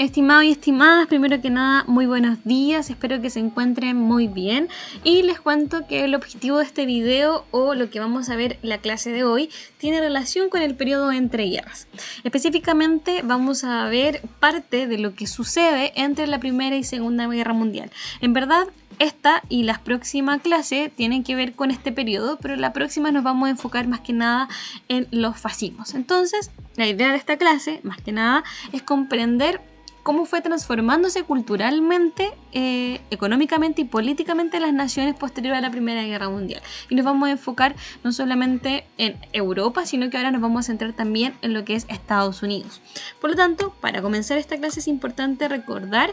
Estimados y estimadas, primero que nada, muy buenos días, espero que se encuentren muy bien y les cuento que el objetivo de este video o lo que vamos a ver en la clase de hoy tiene relación con el periodo entre guerras. Específicamente vamos a ver parte de lo que sucede entre la Primera y Segunda Guerra Mundial. En verdad, esta y las próximas clases tienen que ver con este periodo, pero la próxima nos vamos a enfocar más que nada en los fascismos. Entonces, la idea de esta clase, más que nada, es comprender cómo fue transformándose culturalmente, económicamente y políticamente las naciones posteriores a la Primera Guerra Mundial. Y nos vamos a enfocar no solamente en Europa, sino que ahora nos vamos a centrar también en lo que es Estados Unidos. Por lo tanto, para comenzar esta clase es importante recordar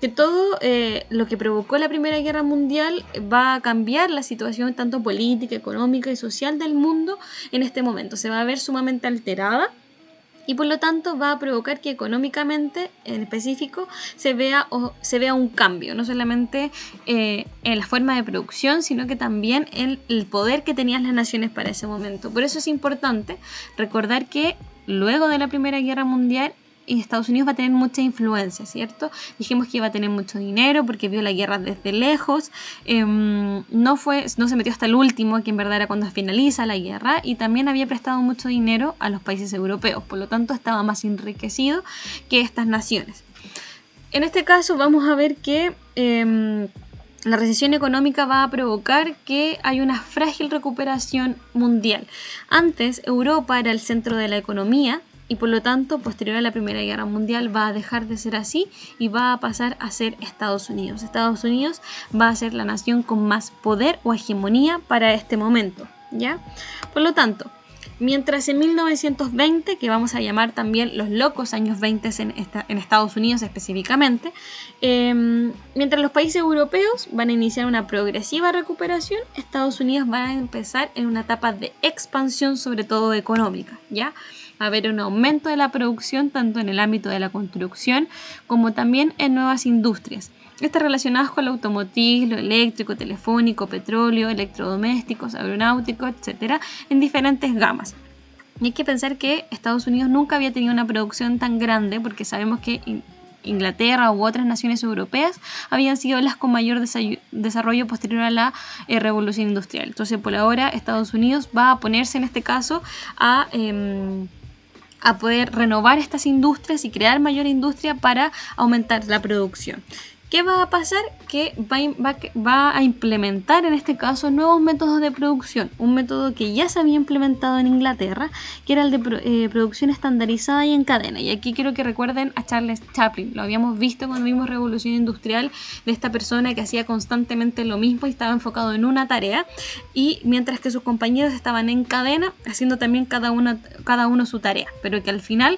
que todo lo que provocó la Primera Guerra Mundial va a cambiar la situación tanto política, económica y social del mundo en este momento. Se va a ver sumamente alterada. Y por lo tanto va a provocar que económicamente, en específico, se vea un cambio, no solamente en la forma de producción, sino que también en el poder que tenían las naciones para ese momento. Por eso es importante recordar que luego de la Primera Guerra Mundial, Estados Unidos va a tener mucha influencia, ¿cierto? Dijimos que iba a tener mucho dinero porque vio la guerra desde lejos, no se metió hasta el último, que en verdad era cuando finaliza la guerra, y también había prestado mucho dinero a los países europeos, por lo tanto estaba más enriquecido que estas naciones. En este caso vamos a ver que la recesión económica va a provocar que hay una frágil recuperación mundial. Antes Europa era el centro de la economía, y por lo tanto, posterior a la Primera Guerra Mundial va a dejar de ser así y va a pasar a ser Estados Unidos. Estados Unidos va a ser la nación con más poder o hegemonía para este momento, ¿ya? Por lo tanto, mientras en 1920, que vamos a llamar también los locos años 20 en Estados Unidos específicamente, mientras los países europeos van a iniciar una progresiva recuperación, Estados Unidos va a empezar en una etapa de expansión, sobre todo económica, ¿ya? Va a haber un aumento de la producción tanto en el ámbito de la construcción como también en nuevas industrias. Estas relacionadas con lo automotriz, lo eléctrico, telefónico, petróleo, electrodomésticos, aeronáuticos, etcétera, en diferentes gamas. Y hay que pensar que Estados Unidos nunca había tenido una producción tan grande porque sabemos que Inglaterra u otras naciones europeas habían sido las con mayor desarrollo posterior a la revolución industrial. Entonces, por ahora, Estados Unidos va a ponerse en este caso a poder renovar estas industrias y crear mayor industria para aumentar la producción. ¿Qué va a pasar? Que va a implementar en este caso nuevos métodos de producción. Un método que ya se había implementado en Inglaterra, que era el de producción estandarizada y en cadena. Y aquí quiero que recuerden a Charles Chaplin. Lo habíamos visto cuando vimos Revolución Industrial, de esta persona que hacía constantemente lo mismo y estaba enfocado en una tarea. Y mientras que sus compañeros estaban en cadena, haciendo también cada uno su tarea. Pero que al final,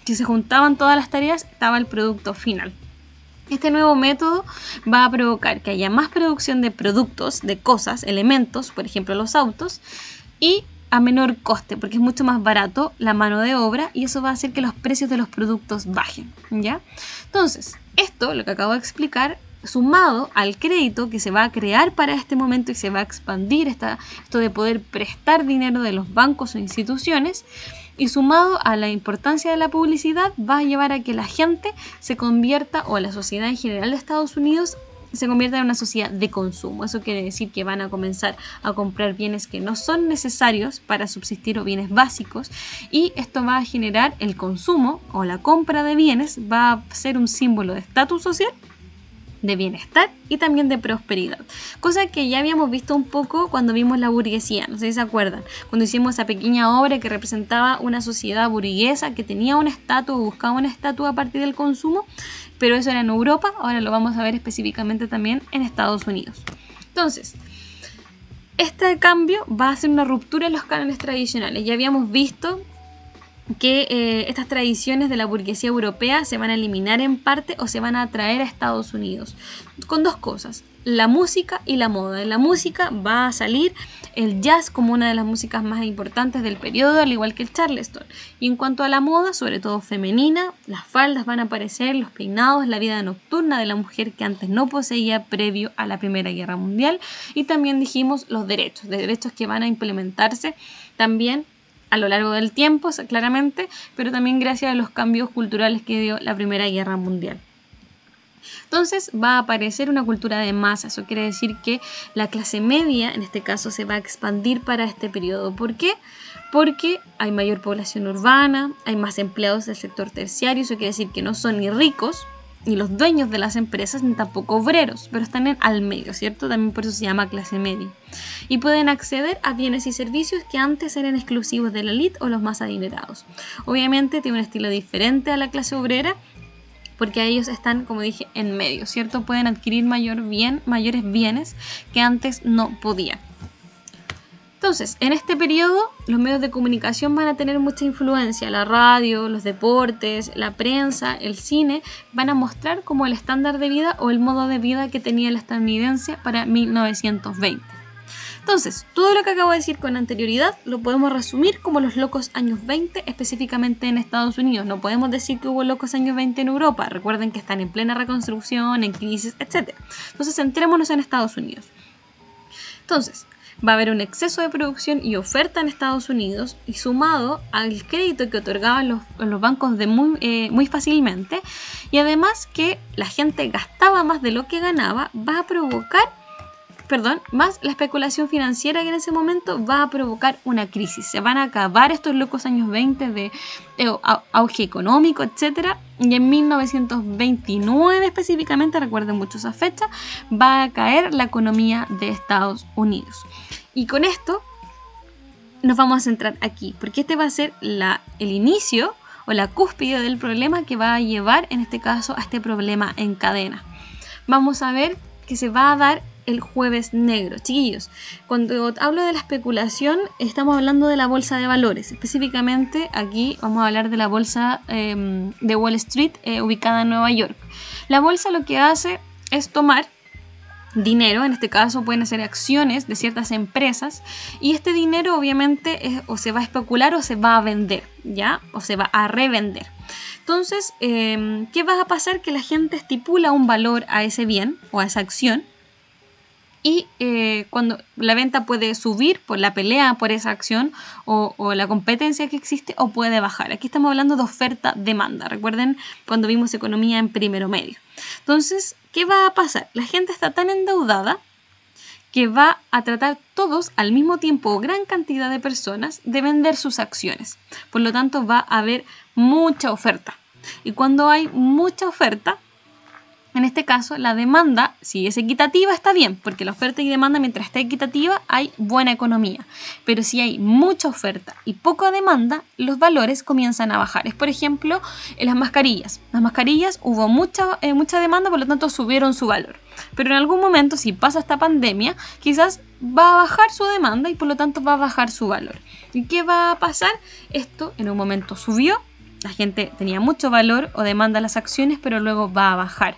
si se juntaban todas las tareas, estaba el producto final. Este nuevo método va a provocar que haya más producción de productos, de cosas, elementos, por ejemplo los autos, y a menor coste, porque es mucho más barato la mano de obra y eso va a hacer que los precios de los productos bajen, ¿ya? Entonces, esto, lo que acabo de explicar, sumado al crédito que se va a crear para este momento y se va a expandir esto de poder prestar dinero de los bancos o instituciones, y sumado a la importancia de la publicidad, va a llevar a que la gente se convierta, o la sociedad en general de Estados Unidos, se convierta en una sociedad de consumo. Eso quiere decir que van a comenzar a comprar bienes que no son necesarios para subsistir o bienes básicos, y esto va a generar el consumo o la compra de bienes, va a ser un símbolo de estatus social, de bienestar y también de prosperidad, cosa que ya habíamos visto un poco cuando vimos la burguesía, no sé si se acuerdan, cuando hicimos esa pequeña obra que representaba una sociedad burguesa que tenía un estatus o buscaba un estatus a partir del consumo, pero eso era en Europa. Ahora lo vamos a ver específicamente también en Estados Unidos. Entonces, este cambio va a ser una ruptura en los cánones tradicionales. Ya habíamos visto que estas tradiciones de la burguesía europea se van a eliminar en parte o se van a traer a Estados Unidos con dos cosas: la música y la moda. En la música va a salir el jazz como una de las músicas más importantes del periodo, al igual que el charleston. Y en cuanto a la moda, sobre todo femenina, las faldas van a aparecer, los peinados, la vida nocturna de la mujer que antes no poseía previo a la Primera Guerra Mundial. Y también dijimos los derechos que van a implementarse también a lo largo del tiempo, claramente, pero también gracias a los cambios culturales que dio la Primera Guerra Mundial. Entonces va a aparecer una cultura de masa. Eso quiere decir que la clase media, en este caso, se va a expandir para este periodo. ¿Por qué? Porque hay mayor población urbana, hay más empleados del sector terciario. Eso quiere decir que no son ni ricos, ni los dueños de las empresas, ni tampoco obreros, pero están al medio, ¿cierto? También por eso se llama clase media. Y pueden acceder a bienes y servicios que antes eran exclusivos de la élite o los más adinerados. Obviamente tiene un estilo diferente a la clase obrera, porque ellos están, como dije, en medio, ¿cierto? Pueden adquirir mayores bienes que antes no podían. Entonces, en este periodo, los medios de comunicación van a tener mucha influencia. La radio, los deportes, la prensa, el cine, van a mostrar como el estándar de vida o el modo de vida que tenía el estadounidense para 1920. Entonces, todo lo que acabo de decir con anterioridad lo podemos resumir como los locos años 20, específicamente en Estados Unidos. No podemos decir que hubo locos años 20 en Europa. Recuerden que están en plena reconstrucción, en crisis, etc. Entonces, centrémonos en Estados Unidos. Entonces, va a haber un exceso de producción y oferta en Estados Unidos, y sumado al crédito que otorgaban los bancos muy fácilmente, y además que la gente gastaba más de lo que ganaba, va a provocar más la especulación financiera, que en ese momento va a provocar una crisis. Se van a acabar estos locos años 20 de auge económico, etc. Y en 1929 específicamente, recuerden mucho esa fecha, va a caer la economía de Estados Unidos. Y con esto nos vamos a centrar aquí, porque este va a ser el inicio o la cúspide del problema que va a llevar, en este caso, a este problema en cadena. Vamos a ver que se va a dar el jueves negro. Chiquillos, cuando hablo de la especulación, estamos hablando de la bolsa de valores. Específicamente aquí vamos a hablar de la bolsa de Wall Street, ubicada en Nueva York. La bolsa lo que hace es tomar dinero, en este caso pueden ser acciones de ciertas empresas, y este dinero obviamente o se va a especular o se va a vender, ¿ya? O se va a revender. Entonces, ¿qué va a pasar? Que la gente estipula un valor a ese bien o a esa acción, y cuando la venta puede subir por la pelea por esa acción o la competencia que existe, o puede bajar. Aquí estamos hablando de oferta-demanda. Recuerden cuando vimos economía en primero medio. Entonces, ¿qué va a pasar? La gente está tan endeudada que va a tratar todos al mismo tiempo, o gran cantidad de personas, de vender sus acciones. Por lo tanto, va a haber mucha oferta. Y cuando hay mucha oferta, en este caso, la demanda, si es equitativa, está bien, porque la oferta y demanda, mientras esté equitativa, hay buena economía. Pero si hay mucha oferta y poca demanda, los valores comienzan a bajar. Es, por ejemplo, en las mascarillas. Las mascarillas hubo mucha demanda, por lo tanto subieron su valor. Pero en algún momento, si pasa esta pandemia, quizás va a bajar su demanda y por lo tanto va a bajar su valor. ¿Y qué va a pasar? Esto en un momento subió. La gente tenía mucho valor o demanda las acciones, pero luego va a bajar.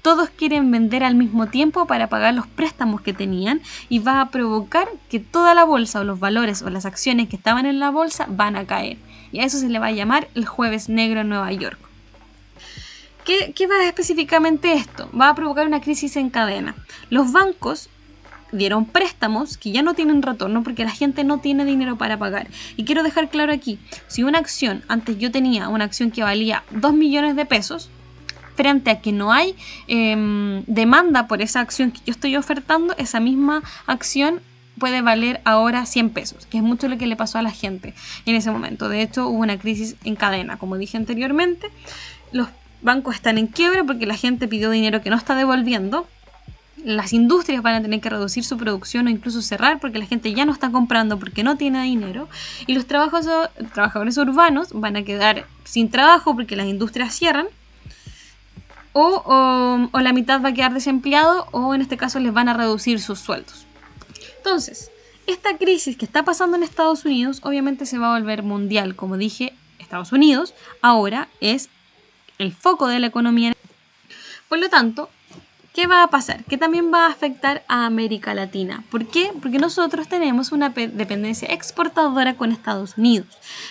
Todos quieren vender al mismo tiempo para pagar los préstamos que tenían, y va a provocar que toda la bolsa o los valores o las acciones que estaban en la bolsa van a caer. Y a eso se le va a llamar el jueves negro en Nueva York. ¿Qué va específicamente esto? Va a provocar una crisis en cadena. Los bancos dieron préstamos que ya no tienen retorno porque la gente no tiene dinero para pagar. Y quiero dejar claro aquí, si una acción, antes yo tenía una acción que valía 2 millones de pesos, frente a que no hay demanda por esa acción que yo estoy ofertando, esa misma acción puede valer ahora 100 pesos, que es mucho lo que le pasó a la gente en ese momento. De hecho, hubo una crisis en cadena, como dije anteriormente. Los bancos están en quiebra porque la gente pidió dinero que no está devolviendo. Las industrias van a tener que reducir su producción o incluso cerrar porque la gente ya no está comprando porque no tiene dinero, y los trabajadores urbanos van a quedar sin trabajo porque las industrias cierran, o la mitad va a quedar desempleado, o en este caso les van a reducir sus sueldos. Entonces, esta crisis que está pasando en Estados Unidos obviamente se va a volver mundial. Como dije, Estados Unidos ahora es el foco de la economía. Por lo tanto, ¿qué va a pasar? Que también va a afectar a América Latina. ¿Por qué? Porque nosotros tenemos una dependencia exportadora con Estados Unidos.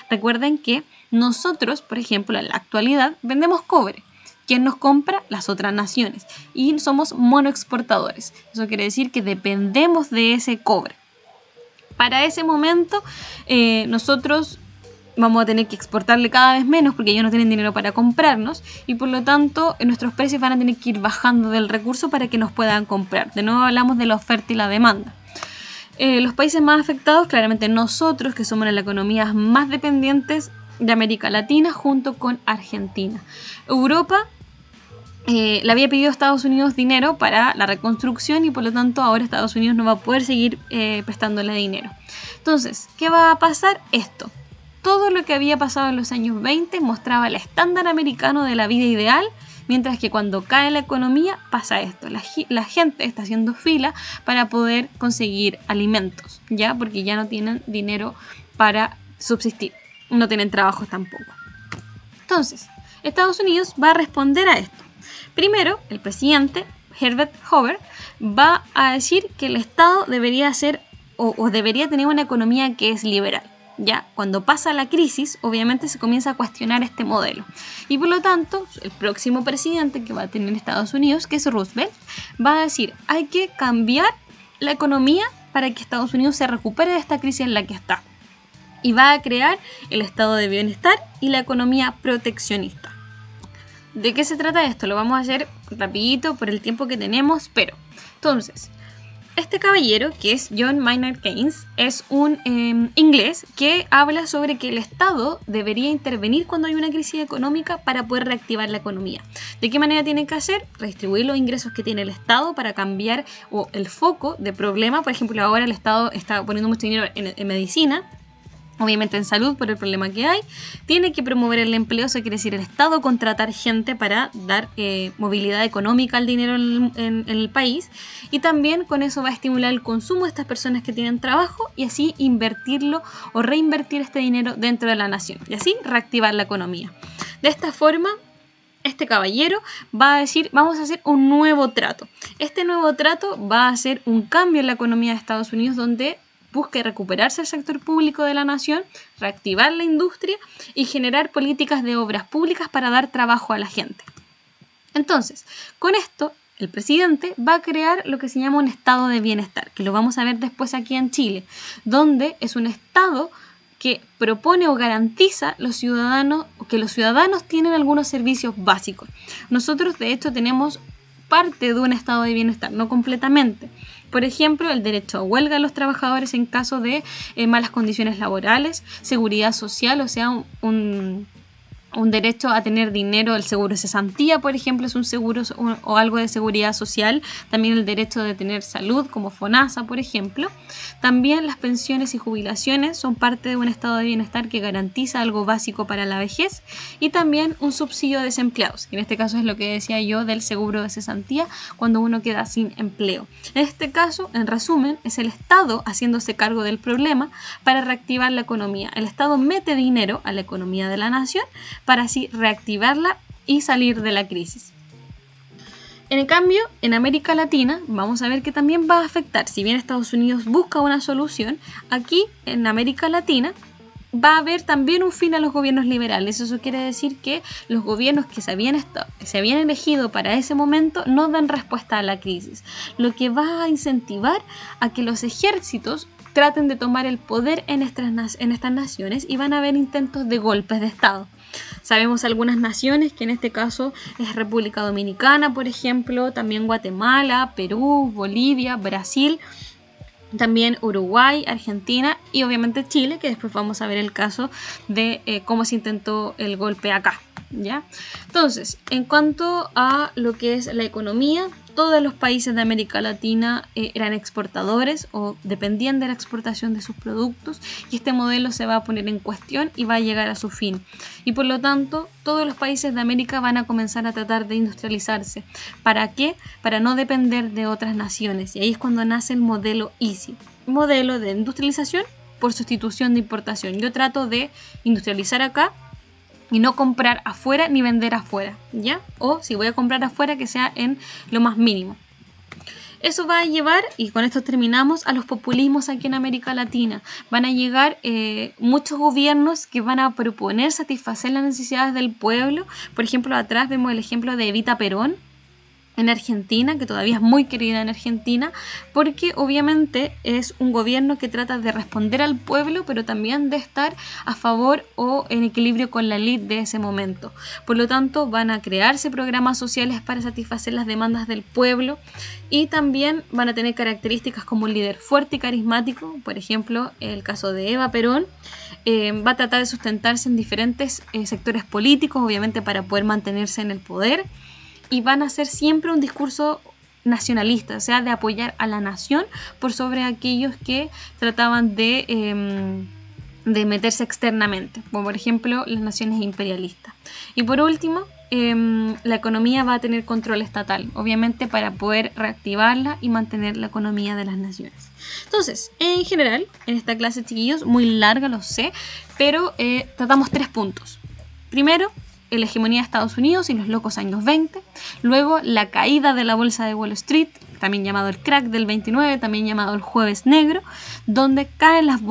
Recuerden que nosotros, por ejemplo, en la actualidad vendemos cobre. ¿Quién nos compra? Las otras naciones. Y somos monoexportadores. Eso quiere decir que dependemos de ese cobre. Para ese momento nosotros vamos a tener que exportarle cada vez menos porque ellos no tienen dinero para comprarnos y por lo tanto nuestros precios van a tener que ir bajando del recurso para que nos puedan comprar. De nuevo hablamos de la oferta y la demanda. Los países más afectados, claramente nosotros, que somos las economías más dependientes de América Latina junto con Argentina. Europa le había pedido a Estados Unidos dinero para la reconstrucción y por lo tanto ahora Estados Unidos no va a poder seguir prestándole dinero. Entonces, ¿qué va a pasar? Esto. Todo lo que había pasado en los años 20 mostraba el estándar americano de la vida ideal, mientras que cuando cae la economía pasa esto. La gente está haciendo fila para poder conseguir alimentos, ¿ya? Porque ya no tienen dinero para subsistir, no tienen trabajo tampoco. Entonces, Estados Unidos va a responder a esto. Primero, el presidente Herbert Hoover va a decir que el Estado debería ser o debería tener una economía que es liberal. Ya, cuando pasa la crisis, obviamente se comienza a cuestionar este modelo. Y por lo tanto, el próximo presidente que va a tener Estados Unidos, que es Roosevelt, va a decir, hay que cambiar la economía para que Estados Unidos se recupere de esta crisis en la que está. Y va a crear el estado de bienestar y la economía proteccionista. ¿De qué se trata esto? Lo vamos a hacer rapidito por el tiempo que tenemos, pero entonces, este caballero, que es John Maynard Keynes, es un inglés que habla sobre que el Estado debería intervenir cuando hay una crisis económica para poder reactivar la economía. ¿De qué manera tiene que hacer? Redistribuir los ingresos que tiene el Estado para cambiar el foco de problema. Por ejemplo, ahora el Estado está poniendo mucho dinero en medicina, obviamente en salud por el problema que hay. Tiene que promover el empleo, eso quiere decir el Estado contratar gente para dar movilidad económica al dinero en el país, y también con eso va a estimular el consumo de estas personas que tienen trabajo y así invertirlo o reinvertir este dinero dentro de la nación y así reactivar la economía. De esta forma, este caballero va a decir, vamos a hacer un nuevo trato. Este nuevo trato va a hacer un cambio en la economía de Estados Unidos donde busque recuperarse el sector público de la nación, reactivar la industria y generar políticas de obras públicas para dar trabajo a la gente. Entonces, con esto, el presidente va a crear lo que se llama un estado de bienestar, que lo vamos a ver después aquí en Chile, donde es un estado que propone o garantiza que los ciudadanos tienen algunos servicios básicos. Nosotros, de hecho, tenemos parte de un estado de bienestar, no completamente. Por ejemplo, el derecho a huelga de los trabajadores en caso de malas condiciones laborales, seguridad social, o sea, un derecho a tener dinero, el seguro de cesantía, por ejemplo, es un seguro o algo de seguridad social. También el derecho de tener salud, como FONASA, por ejemplo. También las pensiones y jubilaciones son parte de un estado de bienestar que garantiza algo básico para la vejez. Y también un subsidio de desempleados, que en este caso es lo que decía yo del seguro de cesantía, cuando uno queda sin empleo. En este caso, en resumen, es el Estado haciéndose cargo del problema para reactivar la economía. El Estado mete dinero a la economía de la nación para así reactivarla y salir de la crisis. En cambio, en América Latina vamos a ver que también va a afectar. Si bien Estados Unidos busca una solución, aquí en América Latina va a haber también un fin a los gobiernos liberales. Eso quiere decir que los gobiernos que se habían elegido para ese momento no dan respuesta a la crisis, lo que va a incentivar a que los ejércitos traten de tomar el poder en estas naciones y van a haber intentos de golpes de Estado. Sabemos algunas naciones, que en este caso es República Dominicana, por ejemplo, también Guatemala, Perú, Bolivia, Brasil, también Uruguay, Argentina y obviamente Chile, que después vamos a ver el caso de cómo se intentó el golpe acá, ¿ya? Entonces, en cuanto a lo que es la economía, todos los países de América Latina eran exportadores o dependían de la exportación de sus productos, y este modelo se va a poner en cuestión y va a llegar a su fin. Y por lo tanto, todos los países de América van a comenzar a tratar de industrializarse. ¿Para qué? Para no depender de otras naciones. Y ahí es cuando nace el modelo EASY, modelo de industrialización por sustitución de importación. Yo trato de industrializar acá y no comprar afuera ni vender afuera, ¿ya? O si voy a comprar afuera, que sea en lo más mínimo. Eso va a llevar, y con esto terminamos, a los populismos aquí en América Latina. Van a llegar muchos gobiernos que van a proponer satisfacer las necesidades del pueblo. Por ejemplo, atrás vemos el ejemplo de Evita Perón, en Argentina, que todavía es muy querida en Argentina, porque obviamente es un gobierno que trata de responder al pueblo, pero también de estar a favor o en equilibrio con la élite de ese momento. Por lo tanto, van a crearse programas sociales para satisfacer las demandas del pueblo y también van a tener características como un líder fuerte y carismático. Por ejemplo, el caso de Eva Perón, va a tratar de sustentarse en diferentes sectores políticos, obviamente para poder mantenerse en el poder, y van a hacer siempre un discurso nacionalista, o sea, de apoyar a la nación por sobre aquellos que trataban de meterse externamente, como por ejemplo las naciones imperialistas. Y por último, la economía va a tener control estatal, obviamente para poder reactivarla y mantener la economía de las naciones. Entonces, en general, en esta clase, chiquillos, muy larga, lo sé, pero tratamos 3 puntos. Primero, la hegemonía de Estados Unidos y los locos años 20, luego la caída de la bolsa de Wall Street, también llamado el crack del 29, también llamado el jueves negro, donde caen las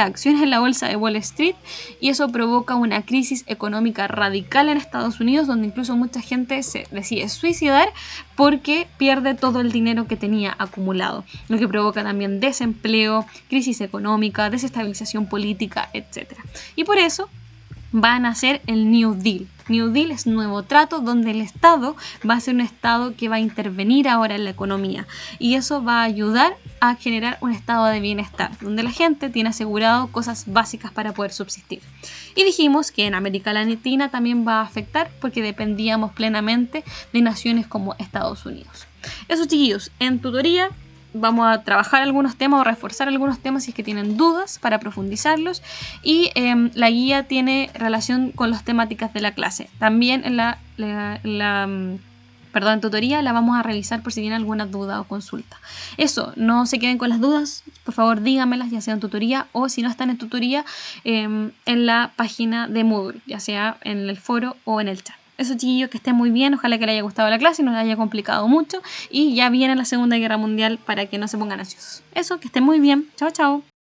acciones en la bolsa de Wall Street y eso provoca una crisis económica radical en Estados Unidos, donde incluso mucha gente se decide suicidar porque pierde todo el dinero que tenía acumulado, lo que provoca también desempleo, crisis económica, desestabilización política, etc. Y por eso van a hacer el New Deal. New Deal es nuevo trato donde el Estado va a ser un Estado que va a intervenir ahora en la economía y eso va a ayudar a generar un estado de bienestar donde la gente tiene asegurado cosas básicas para poder subsistir. Y dijimos que en América Latina también va a afectar porque dependíamos plenamente de naciones como Estados Unidos. Eso, chiquillos, en tutoría vamos a trabajar algunos temas o reforzar algunos temas si es que tienen dudas para profundizarlos y la guía tiene relación con las temáticas de la clase. También en en tutoría la vamos a revisar por si tienen alguna duda o consulta. Eso, no se queden con las dudas, por favor díganmelas, ya sea en tutoría o si no están en tutoría en la página de Moodle, ya sea en el foro o en el chat. Eso, chiquillos, que estén muy bien, ojalá que les haya gustado la clase y no les haya complicado mucho y ya viene la Segunda Guerra Mundial para que no se pongan ansiosos. Eso, que estén muy bien, chao chao.